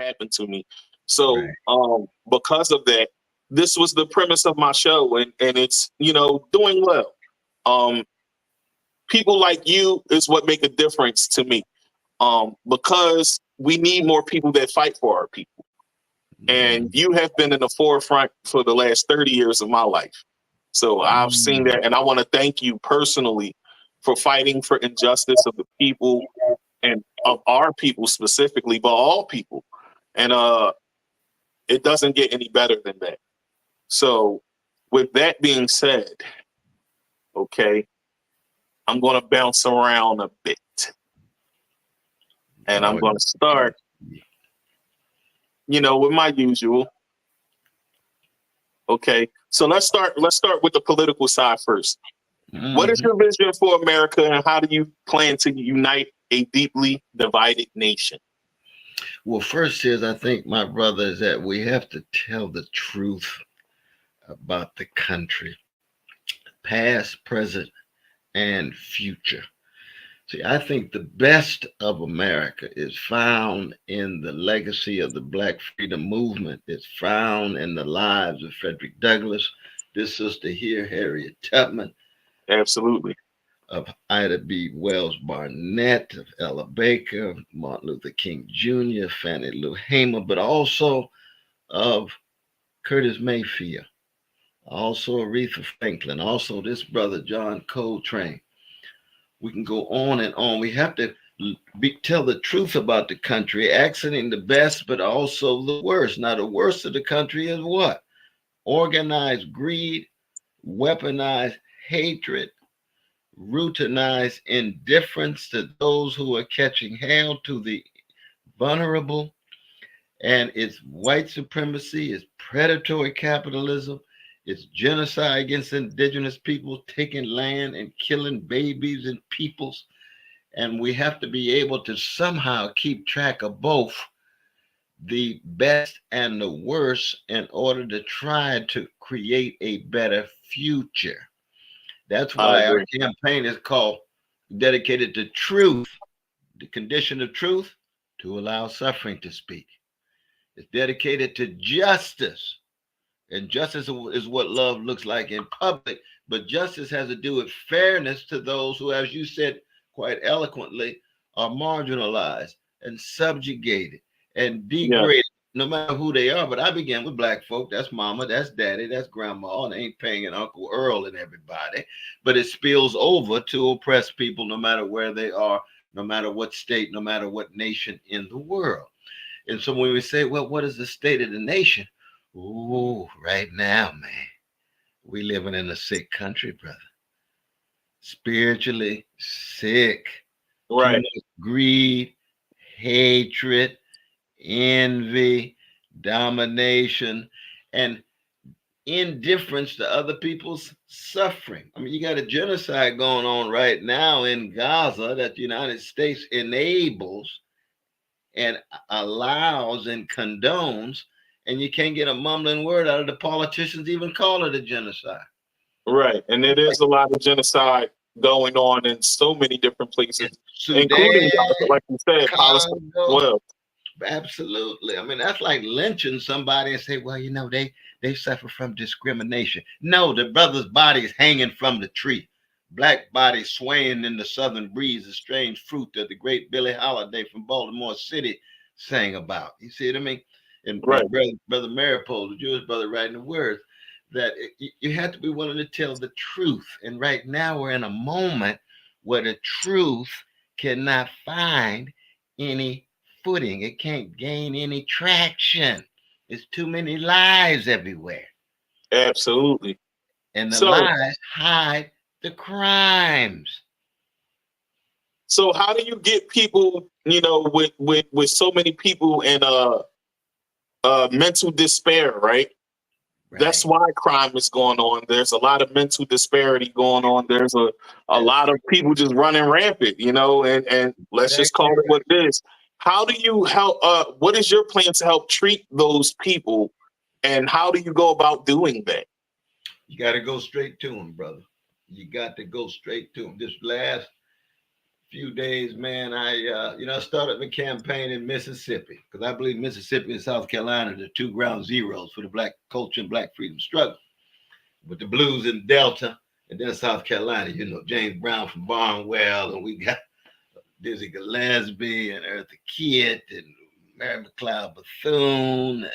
happened to me. So Right. because of that, this was the premise of my show, and it's, doing well. Um, People like you is what make a difference to me. Because we need more people that fight for our people. And Mm. you have been in the forefront for the last 30 years of my life. So I've seen Mm. that, and I want to thank you personally for fighting for injustice of the people and of our people specifically, but all people. And it doesn't get any better than that. So with that being said, okay, I'm going to bounce around a bit, and I'm Lord, going to start, with my usual. Okay, so let's start with the political side first. What is mhm. your vision for America, and how do you plan to unite a deeply divided nation? Well, first is I think, my brother, is that we have to tell the truth about the country, past, present, and future. See, I think the best of America is found in the legacy of the Black Freedom Movement. It's found in the lives of Frederick Douglass, this sister here, Harriet Tubman, Absolutely. of Ida B. Wells Barnett, of Ella Baker, Martin Luther King Jr., Fannie Lou Hamer, but also of Curtis Mayfield, also Aretha Franklin, also this brother John Coltrane. We can go on and on. We have to tell the truth about the country, accenting the best, but also the worst. Now, the worst of the country is what? Organized greed, weaponized hatred, routinized indifference to those who are catching hell, to the vulnerable, and it's white supremacy, it's predatory capitalism, it's genocide against indigenous people, taking land and killing babies and peoples. And we have to be able to somehow keep track of both the best and the worst in order to try to create a better future. That's I why our agree. campaign is called dedicated to truth, the condition of truth, to allow suffering to speak. It's dedicated to justice. And justice is what love looks like in public. But justice has to do with fairness to those who, as you said quite eloquently, are marginalized and subjugated and Yeah. degraded, no matter who they are. But I began with black folk. That's mama, that's daddy, that's grandma, and ain't paying an Uncle Earl and everybody. But it spills over to oppressed people, no matter where they are, no matter what state, no matter what nation in the world. And so when we say, well, what is the state of the nation? Ooh, right now, man, we living in a sick country, brother. Spiritually sick. Too Right. much greed, hatred, envy, domination, and indifference to other people's suffering. I mean, you got a genocide going on right now in Gaza that the United States enables and allows and condones, and you can't get a mumbling word out of the politicians even call it a genocide. Right. And it is a lot of genocide going on in so many different places, including, Sudan, like you said, Palestine as Congo, well. absolutely. I mean, that's like lynching somebody and say, well, they suffer from discrimination. No, the brother's body is hanging from the tree. Black body swaying in the southern breeze, a strange fruit that the great Billie Holiday from Baltimore City sang about. You see what I mean? Right. And brother Maripol, the Jewish brother, writing the words that you have to be willing to tell the truth. And right now we're in a moment where the truth cannot find any footing. It can't gain any traction. There's too many lies everywhere. Absolutely. And the So, lies hide the crimes. so how do you get people, with so many people in mental despair, right? That's Right. why crime is going on. There's a lot of mental disparity going on. There's a That's lot of people just running rampant, and let's just call exactly it what right. it is. How do you help? What is your plan to help treat those people, and how do you go about doing that? You got to go straight to them, brother. You got to go straight to them. This last few days, man, I started the campaign in Mississippi because I believe Mississippi and South Carolina are the two ground zeros for the black culture and black freedom struggle. With the blues in Delta, and then South Carolina, James Brown from Barnwell, and we got Dizzy Gillespie and Eartha Kitt and Mary McLeod Bethune